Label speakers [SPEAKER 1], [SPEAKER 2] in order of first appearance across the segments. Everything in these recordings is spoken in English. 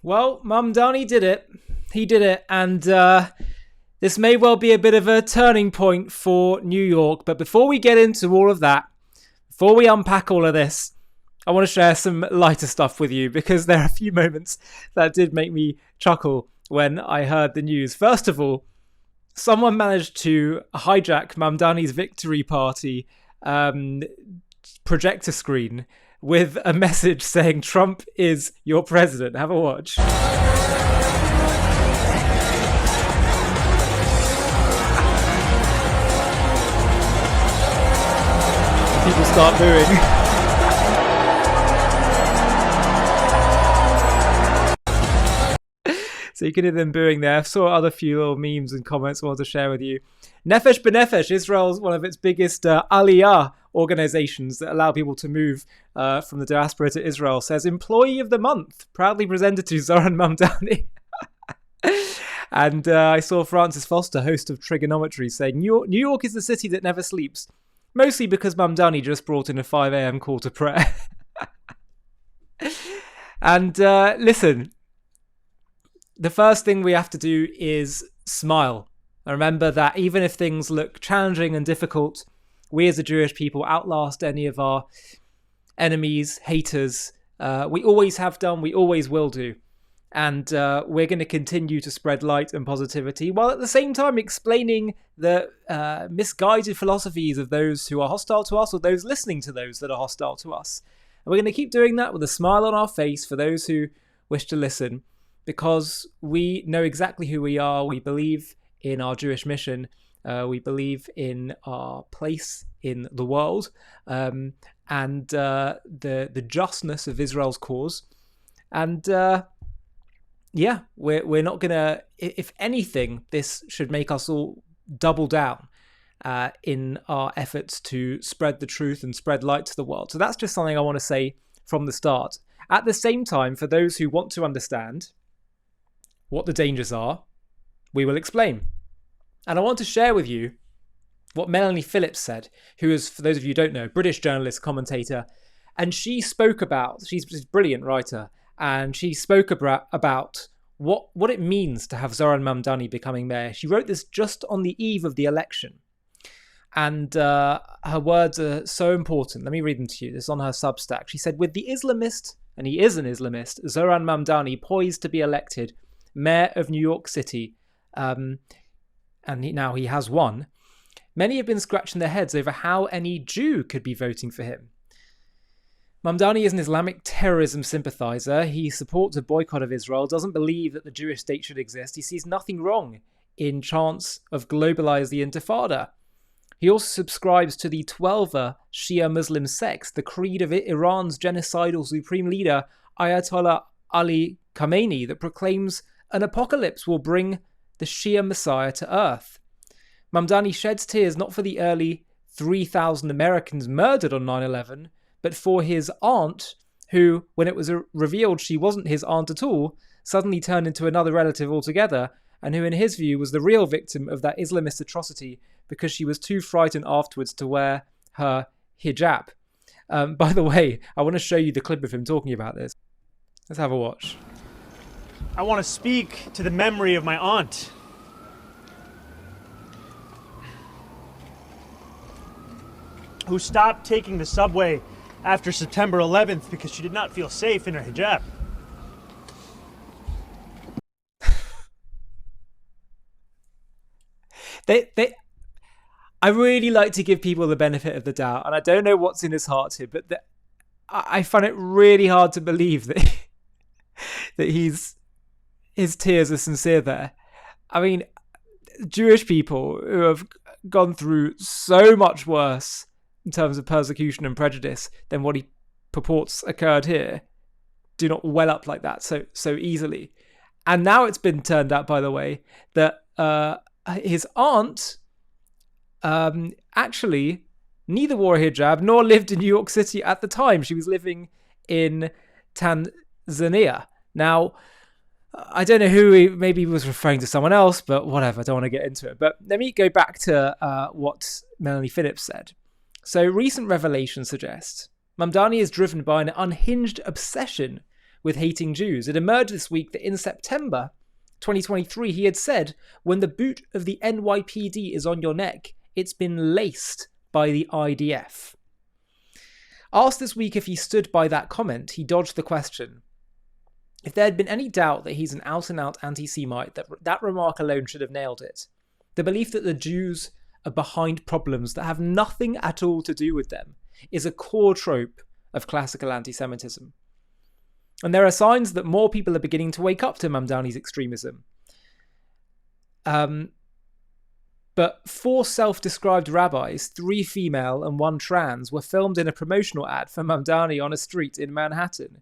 [SPEAKER 1] Well, Mamdani did it. He did it, and this may well be a bit of a turning point for New York. But before we get into all of that, before we unpack all of this, I want to share some lighter stuff with you because there are a few moments that did make me chuckle when I heard the news. First of all, someone managed to hijack Mamdani's victory party projector screen with a message saying Trump is your president. Have a watch. People start booing. So you can hear them booing there. I saw other few little memes and comments I wanted to share with you. Nefesh B'Nefesh, Israel's one of its biggest Aliyah organizations that allow people to move from the diaspora to Israel, says Employee of the Month, proudly presented to Zhoran Mamdani. And I saw Francis Foster, host of Trigonometry, saying New York is the city that never sleeps, mostly because Mamdani just brought in a 5 a.m. call to prayer. And listen, the first thing we have to do is smile. And remember that even if things look challenging and difficult, we as a Jewish people outlast any of our enemies, haters. We always have done, we always will do. And we're going to continue to spread light and positivity while at the same time explaining the misguided philosophies of those who are hostile to us or those listening to those that are hostile to us. And we're going to keep doing that with a smile on our face for those who wish to listen, because we know exactly who we are. We believe in our Jewish mission. We believe in our place in the world and the justness of Israel's cause. And we're not going to, if anything, this should make us all double down in our efforts to spread the truth and spread light to the world. So that's just something I want to say from the start. At the same time, for those who want to understand what the dangers are, we will explain. And I want to share with you what Melanie Phillips said, who is, for those of you who don't know, British journalist, commentator, and she spoke about, she's a brilliant writer, and she spoke about what it means to have Zhoran Mamdani becoming mayor. She wrote this just on the eve of the election. And her words are so important. Let me read them to you. This is on her Substack. She said, with the Islamist, and he is an Islamist, Zhoran Mamdani poised to be elected mayor of New York City, and now he has won, many have been scratching their heads over how any Jew could be voting for him. Mamdani is an Islamic terrorism sympathizer. He supports a boycott of Israel, doesn't believe that the Jewish state should exist. He sees nothing wrong in chants of globalize the Intifada. He also subscribes to the Twelver Shia Muslim sect, the creed of Iran's genocidal supreme leader Ayatollah Ali Khamenei, that proclaims an apocalypse will bring the Shia Messiah to earth. Mamdani sheds tears not for the early 3,000 Americans murdered on 9/11, but for his aunt, who, when it was revealed she wasn't his aunt at all, suddenly turned into another relative altogether, and who in his view was the real victim of that Islamist atrocity because she was too frightened afterwards to wear her hijab. By the way, I want to show you the clip of him talking about this. Let's have a watch.
[SPEAKER 2] I want to speak to the memory of my aunt. Who stopped taking the subway after September 11th because she did not feel safe in her hijab.
[SPEAKER 1] I really like to give people the benefit of the doubt, and I don't know what's in his heart here, but I find it really hard to believe that his tears are sincere there. I mean, Jewish people who have gone through so much worse in terms of persecution and prejudice than what he purports occurred here do not well up like that so easily. And now it's been turned out, by the way, that his aunt actually neither wore a hijab nor lived in New York City at the time. She was living in Tanzania. Now, I don't know who maybe he was referring to someone else, but whatever, I don't want to get into it. But let me go back to what Melanie Phillips said. So recent revelations suggest Mamdani is driven by an unhinged obsession with hating Jews. It emerged this week that in September 2023, he had said, when the boot of the NYPD is on your neck, it's been laced by the IDF. Asked this week if he stood by that comment, he dodged the question. If there had been any doubt that he's an out-and-out anti-Semite, that remark alone should have nailed it. The belief that the Jews are behind problems that have nothing at all to do with them is a core trope of classical anti-Semitism. And there are signs that more people are beginning to wake up to Mamdani's extremism. But 4 self-described rabbis, 3 female and 1 trans, were filmed in a promotional ad for Mamdani on a street in Manhattan,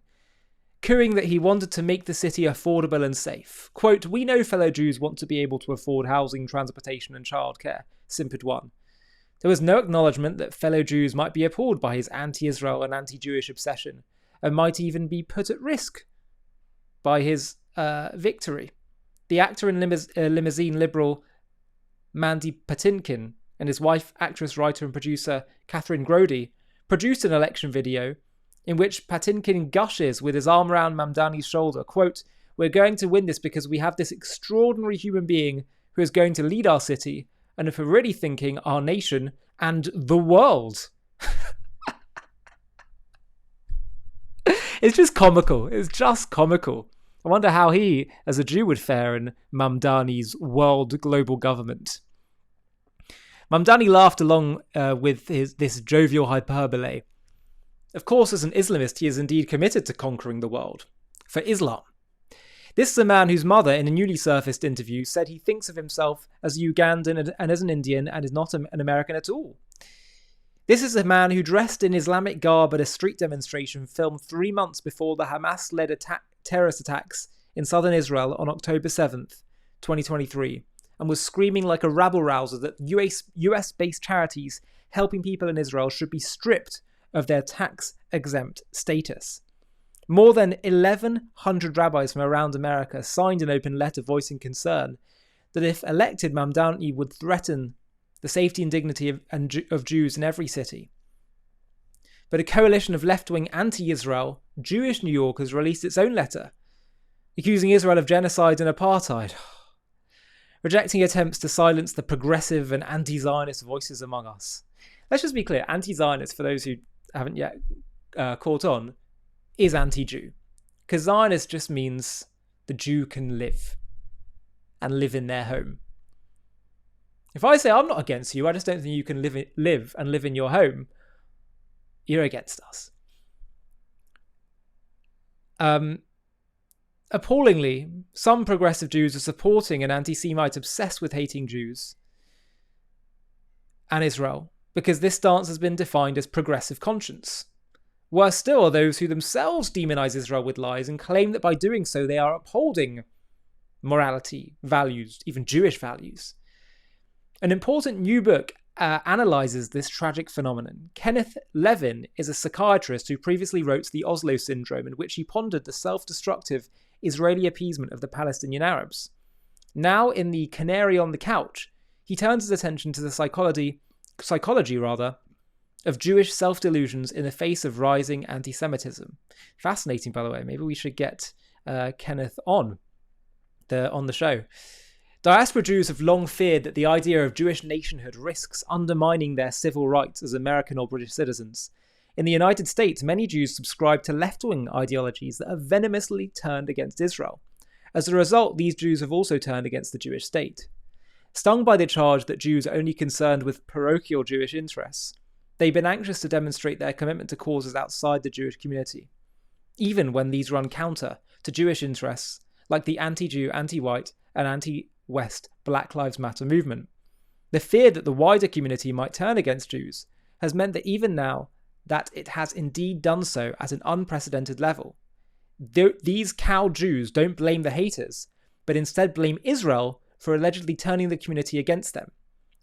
[SPEAKER 1] cooing that he wanted to make the city affordable and safe. Quote, "We know fellow Jews want to be able to afford housing, transportation and childcare," simpered one. There was no acknowledgement that fellow Jews might be appalled by his anti-Israel and anti-Jewish obsession, and might even be put at risk by his victory. The actor and limousine liberal Mandy Patinkin and his wife, actress, writer and producer Catherine Grody, produced an election video in which Patinkin gushes with his arm around Mamdani's shoulder, quote, "We're going to win this because we have this extraordinary human being who is going to lead our city, and if we're really thinking, our nation and the world." It's just comical. It's just comical. I wonder how he, as a Jew, would fare in Mamdani's world global government. Mamdani laughed along with this jovial hyperbole. Of course, as an Islamist, he is indeed committed to conquering the world. For Islam. This is a man whose mother, in a newly surfaced interview, said he thinks of himself as a Ugandan and as an Indian and is not an American at all. This is a man who dressed in Islamic garb at a street demonstration filmed 3 months before the Hamas-led terrorist attacks in southern Israel on October 7th, 2023, and was screaming like a rabble-rouser that US-based charities helping people in Israel should be stripped of their tax-exempt status. More than 1,100 rabbis from around America signed an open letter voicing concern that if elected, Mamdani would threaten the safety and dignity of Jews in every city. But a coalition of left-wing anti-Israel Jewish New Yorkers released its own letter, accusing Israel of genocide and apartheid, rejecting attempts to silence the progressive and anti-Zionist voices among us. Let's just be clear, anti-Zionist, for those who haven't yet caught on, is anti-Jew. Because Zionist just means the Jew can live and live in their home. If I say I'm not against you, I just don't think you can live in your home, you're against us. Appallingly, some progressive Jews are supporting an anti-Semite obsessed with hating Jews and Israel because this stance has been defined as progressive conscience. Worse still are those who themselves demonize Israel with lies and claim that by doing so they are upholding morality, values, even Jewish values. An important new book analyzes this tragic phenomenon. Kenneth Levin is a psychiatrist who previously wrote The Oslo Syndrome, in which he pondered the self-destructive Israeli appeasement of the Palestinian Arabs. Now, in The Canary on the Couch, he turns his attention to the psychology of Jewish self-delusions in the face of rising anti-Semitism. Fascinating, by the way. Maybe we should get Kenneth on the show. Diaspora Jews have long feared that the idea of Jewish nationhood risks undermining their civil rights as American or British citizens. In the United States, many Jews subscribe to left-wing ideologies that are venomously turned against Israel. As a result, these Jews have also turned against the Jewish state. Stung by the charge that Jews are only concerned with parochial Jewish interests, they've been anxious to demonstrate their commitment to causes outside the Jewish community, even when these run counter to Jewish interests like the anti-Jew, anti-white, and anti-West Black Lives Matter movement. The fear that the wider community might turn against Jews has meant that even now, that it has indeed done so at an unprecedented level. These cow Jews don't blame the haters, but instead blame Israel for allegedly turning the community against them.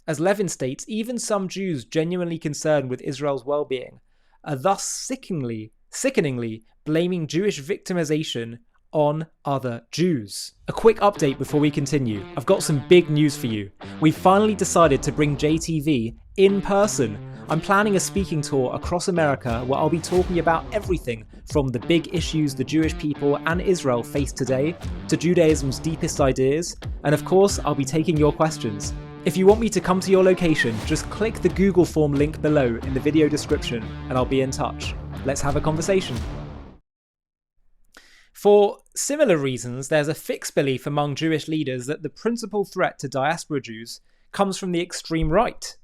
[SPEAKER 1] As Levin states, even some Jews genuinely concerned with Israel's well-being are thus sickeningly blaming Jewish victimization on other Jews. A quick update before we continue. I've got some big news for you. We've finally decided to bring JTV in person I'm planning a speaking tour across America where I'll be talking about everything from the big issues the Jewish people and Israel face today to Judaism's deepest ideas, and of course, I'll be taking your questions. If you want me to come to your location, just click the Google form link below in the video description and I'll be in touch. Let's have a conversation. For similar reasons, there's a fixed belief among Jewish leaders that the principal threat to diaspora Jews comes from the extreme right,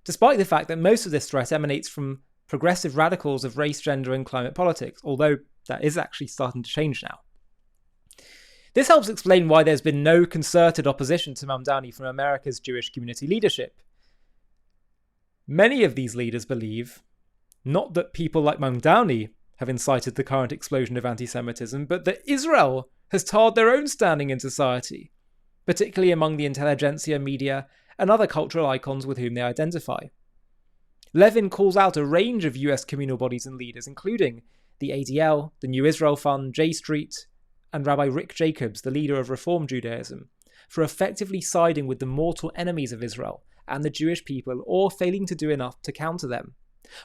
[SPEAKER 1] despite the fact that most of this threat emanates from progressive radicals of race, gender, and climate politics, although that is actually starting to change now. This helps explain why there's been no concerted opposition to Mamdani from America's Jewish community leadership. Many of these leaders believe not that people like Mamdani have incited the current explosion of anti-Semitism, but that Israel has tarred their own standing in society, particularly among the intelligentsia, media, and other cultural icons with whom they identify. Levin calls out a range of US communal bodies and leaders, including the ADL, the New Israel Fund, J Street, and Rabbi Rick Jacobs, the leader of Reform Judaism, for effectively siding with the mortal enemies of Israel and the Jewish people, or failing to do enough to counter them.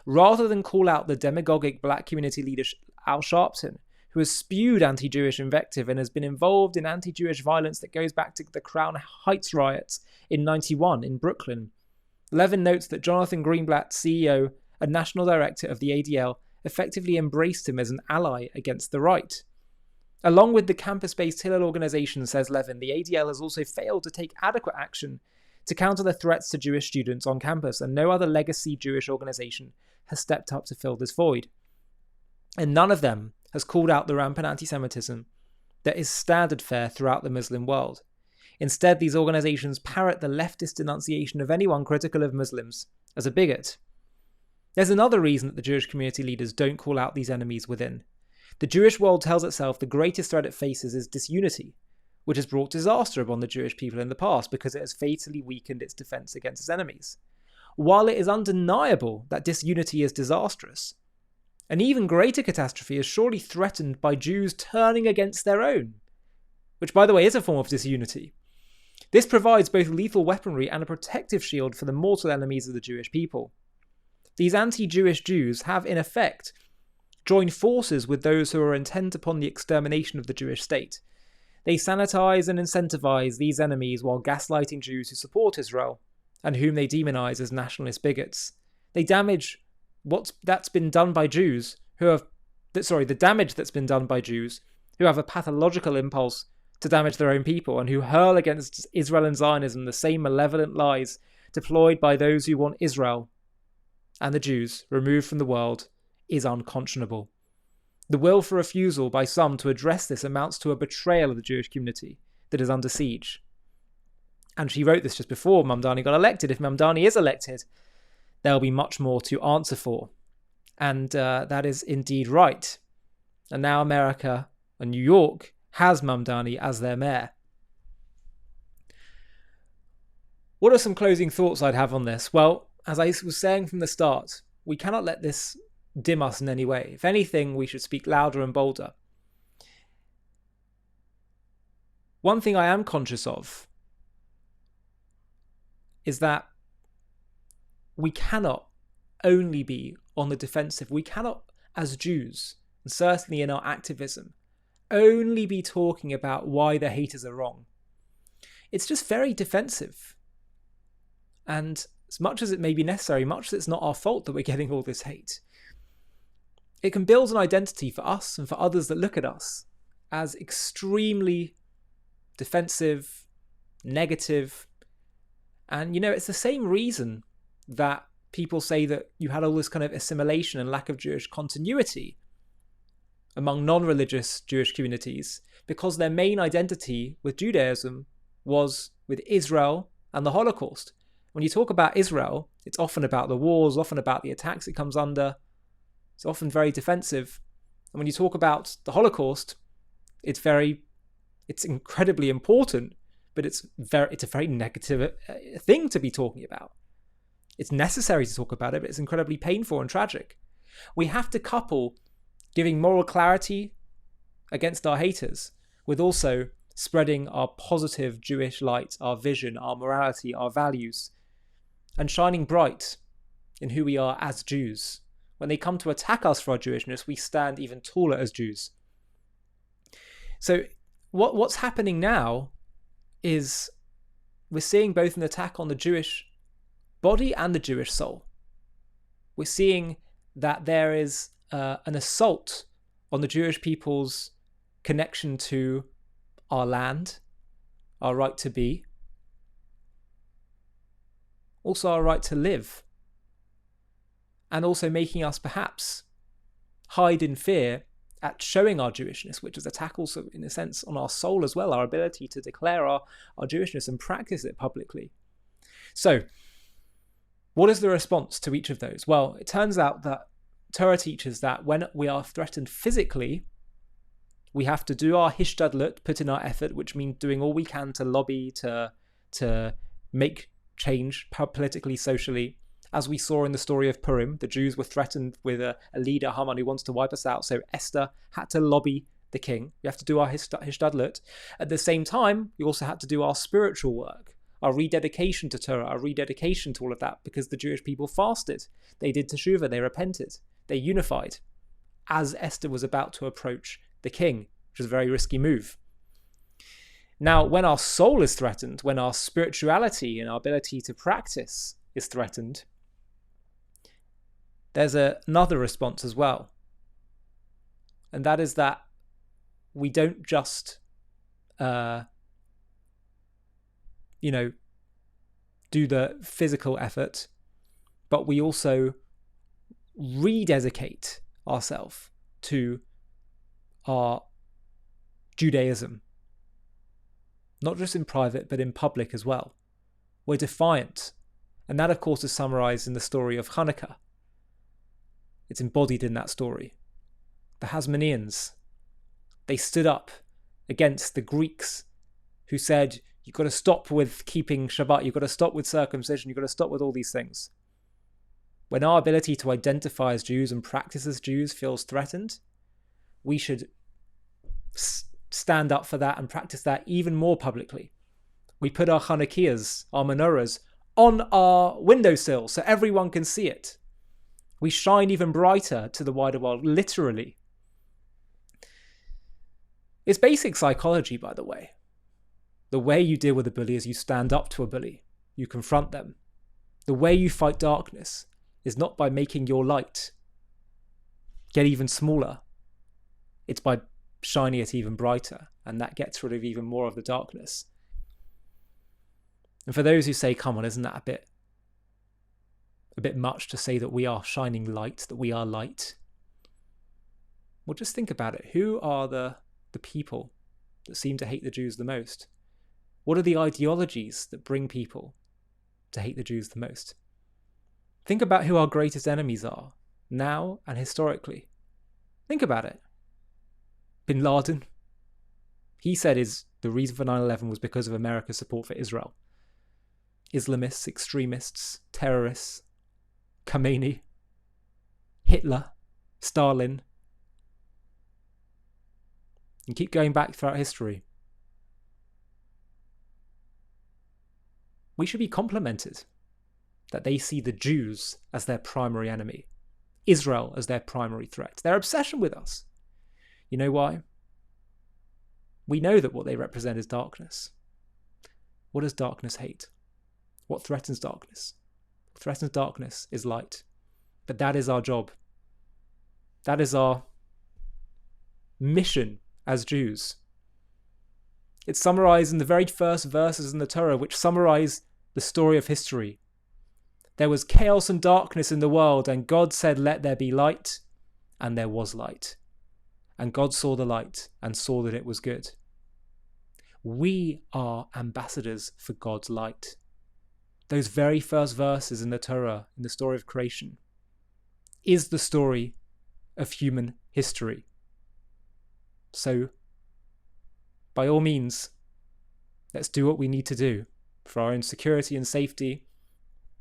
[SPEAKER 1] Rather than call out the demagogic black community leader Al Sharpton, who has spewed anti-Jewish invective and has been involved in anti-Jewish violence that goes back to the Crown Heights riots in '91 in Brooklyn, Levin notes that Jonathan Greenblatt, CEO and national director of the ADL, effectively embraced him as an ally against the right. Along with the campus-based Hillel organization, says Levin, the ADL has also failed to take adequate action to counter the threats to Jewish students on campus, and no other legacy Jewish organization has stepped up to fill this void. And none of them has called out the rampant anti-Semitism that is standard fare throughout the Muslim world. Instead, these organizations parrot the leftist denunciation of anyone critical of Muslims as a bigot. There's another reason that the Jewish community leaders don't call out these enemies within. The Jewish world tells itself the greatest threat it faces is disunity, which has brought disaster upon the Jewish people in the past because it has fatally weakened its defense against its enemies. While it is undeniable that disunity is disastrous, an even greater catastrophe is surely threatened by Jews turning against their own, which, by the way, is a form of disunity. This provides both lethal weaponry and a protective shield for the mortal enemies of the Jewish people. These anti-Jewish Jews have, in effect, joined forces with those who are intent upon the extermination of the Jewish state. They sanitize and incentivize these enemies while gaslighting Jews who support Israel and whom they demonize as nationalist bigots. They damage that's been done by Jews who have, the damage that's been done by Jews who have a pathological impulse to damage their own people and who hurl against Israel and Zionism the same malevolent lies deployed by those who want Israel and the Jews removed from the world is unconscionable. The will for refusal by some to address this amounts to a betrayal of the Jewish community that is under siege. And she wrote this just before Mamdani got elected. If Mamdani is elected, there'll be much more to answer for. And that is indeed right. And now America and New York has Mamdani as their mayor. What are some closing thoughts I'd have on this? Well, as I was saying from the start, we cannot let this dim us in any way. If anything, we should speak louder and bolder. One thing I am conscious of is that we cannot only be on the defensive. We cannot, as Jews, and certainly in our activism, only be talking about why the haters are wrong. It's just very defensive. And as much as it may be necessary, much as it's not our fault that we're getting all this hate, it can build an identity for us and for others that look at us as extremely defensive, negative. And, it's the same reason that people say that you had all this kind of assimilation and lack of Jewish continuity among non-religious Jewish communities, because their main identity with Judaism was with Israel and the Holocaust. When you talk about Israel, it's often about the wars, often about the attacks it comes under. It's often very defensive. And when you talk about the Holocaust, it's incredibly important, but it's a very negative thing to be talking about. It's necessary to talk about it, but it's incredibly painful and tragic. We have to couple giving moral clarity against our haters with also spreading our positive Jewish light, our vision, our morality, our values, and shining bright in who we are as Jews. When they come to attack us for our Jewishness, we stand even taller as Jews. So what's happening now is we're seeing both an attack on the Jewish body and the Jewish soul. We're seeing that there is an assault on the Jewish people's connection to our land, our right to be, also our right to live, and also making us perhaps hide in fear at showing our Jewishness, which is an attack also, in a sense, on our soul as well, our ability to declare our Jewishness and practice it publicly. So, what is the response to each of those? Well, it turns out that Torah teaches that when we are threatened physically, we have to do our hishtadlut, put in our effort, which means doing all we can to lobby, to make change politically, socially. As we saw in the story of Purim, the Jews were threatened with a leader, Haman, who wants to wipe us out. So Esther had to lobby the king. We have to do our hishtadlut. At the same time, we also had to do our spiritual work, our rededication to Torah, our rededication to all of that, because the Jewish people fasted. They did teshuvah, they repented, they unified, as Esther was about to approach the king, which was a very risky move. Now, when our soul is threatened, when our spirituality and our ability to practice is threatened, there's another response as well. And that is that we don't just, do the physical effort, but we also rededicate ourselves to our Judaism. Not just in private, but in public as well. We're defiant. And that, of course, is summarized in the story of Hanukkah. It's embodied in that story. The Hasmoneans, they stood up against the Greeks who said, you've got to stop with keeping Shabbat, you've got to stop with circumcision, you've got to stop with all these things. When our ability to identify as Jews and practice as Jews feels threatened, we should stand up for that and practice that even more publicly. We put our Chanukias, our menorahs, on our windowsill so everyone can see it. We shine even brighter to the wider world, literally. It's basic psychology, by the way. The way you deal with a bully is you stand up to a bully. You confront them. The way you fight darkness is not by making your light get even smaller. It's by shining it even brighter, and that gets rid of even more of the darkness. And for those who say, come on, isn't that a bit much to say that we are shining light, that we are light? Well, just think about it. Who are the people that seem to hate the Jews the most? What are the ideologies that bring people to hate the Jews the most? Think about who our greatest enemies are, now and historically. Think about it. Bin Laden. He said the reason for 9/11 was because of America's support for Israel. Islamists, extremists, terrorists, Khomeini, Hitler, Stalin. And keep going back throughout history. We should be complimented that they see the Jews as their primary enemy, Israel as their primary threat, their obsession with us. You know why? We know that what they represent is darkness. What does darkness hate? What threatens darkness? What threatens darkness is light. But that is our job. That is our mission as Jews. It's summarized in the very first verses in the Torah, which summarize the story of history. There was chaos and darkness in the world, and God said, let there be light, and there was light. And God saw the light and saw that it was good. We are ambassadors for God's light. Those very first verses in the Torah, in the story of creation, is the story of human history. So, by all means, let's do what we need to do for our own security and safety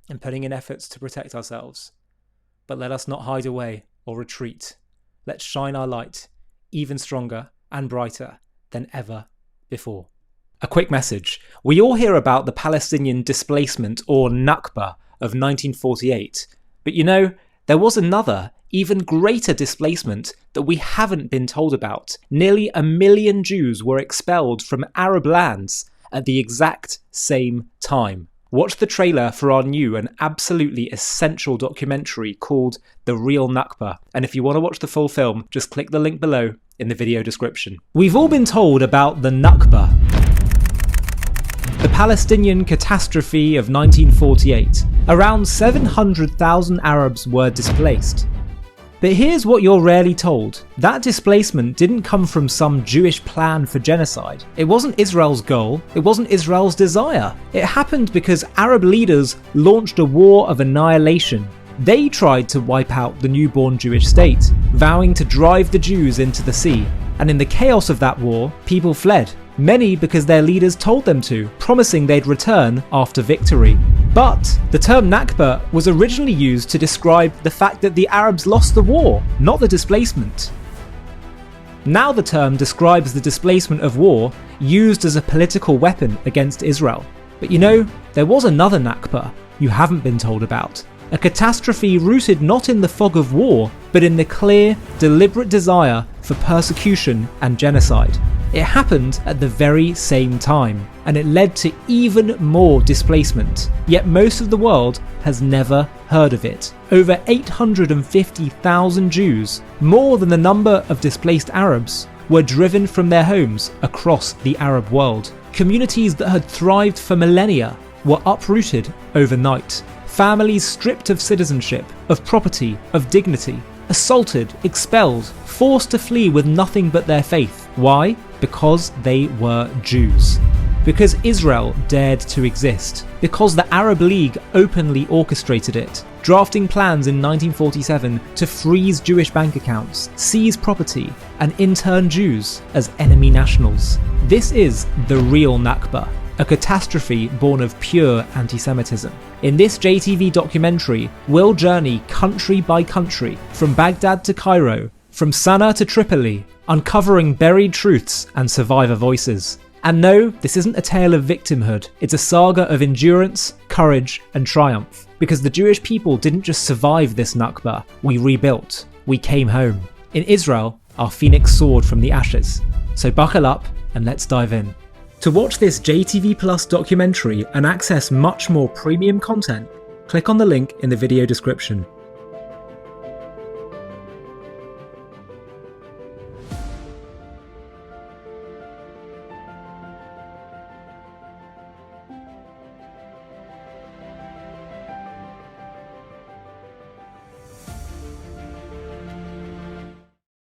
[SPEAKER 1] and putting in efforts to protect ourselves. But let us not hide away or retreat. Let's shine our light even stronger and brighter than ever before. A quick message. We all hear about the Palestinian displacement, or Nakba, of 1948, But you know, there was another, even greater displacement that we haven't been told about. Nearly 1 million Jews were expelled from Arab lands at the exact same time. Watch the trailer for our new and absolutely essential documentary called The Real Nakba. And if you want to watch the full film, just click the link below in the video description. We've all been told about the Nakba, the Palestinian catastrophe of 1948. Around 700,000 Arabs were displaced. But here's what you're rarely told. That displacement didn't come from some Jewish plan for genocide. It wasn't Israel's goal. It wasn't Israel's desire. It happened because Arab leaders launched a war of annihilation. They tried to wipe out the newborn Jewish state, vowing to drive the Jews into the sea. And in the chaos of that war, people fled. Many because their leaders told them to, promising they'd return after victory. But the term Nakba was originally used to describe the fact that the Arabs lost the war, not the displacement. Now the term describes the displacement of war used as a political weapon against Israel. But you know, there was another Nakba you haven't been told about. A catastrophe rooted not in the fog of war, but in the clear, deliberate desire for persecution and genocide. It happened at the very same time, and it led to even more displacement, yet most of the world has never heard of it. Over 850,000 Jews, more than the number of displaced Arabs, were driven from their homes across the Arab world. Communities that had thrived for millennia were uprooted overnight. Families stripped of citizenship, of property, of dignity, assaulted, expelled, forced to flee with nothing but their faith. Why? Because they were Jews. Because Israel dared to exist. Because the Arab League openly orchestrated it, drafting plans in 1947 to freeze Jewish bank accounts, seize property, and intern Jews as enemy nationals. This is the real Nakba, a catastrophe born of pure anti-Semitism. In this JTV documentary, we'll journey country by country, from Baghdad to Cairo, from Sana'a to Tripoli, uncovering buried truths and survivor voices. And no, this isn't a tale of victimhood, it's a saga of endurance, courage, and triumph. Because the Jewish people didn't just survive this Nakba, we rebuilt, we came home. In Israel, our phoenix soared from the ashes. So buckle up and let's dive in. To watch this JTV Plus documentary and access much more premium content, click on the link in the video description.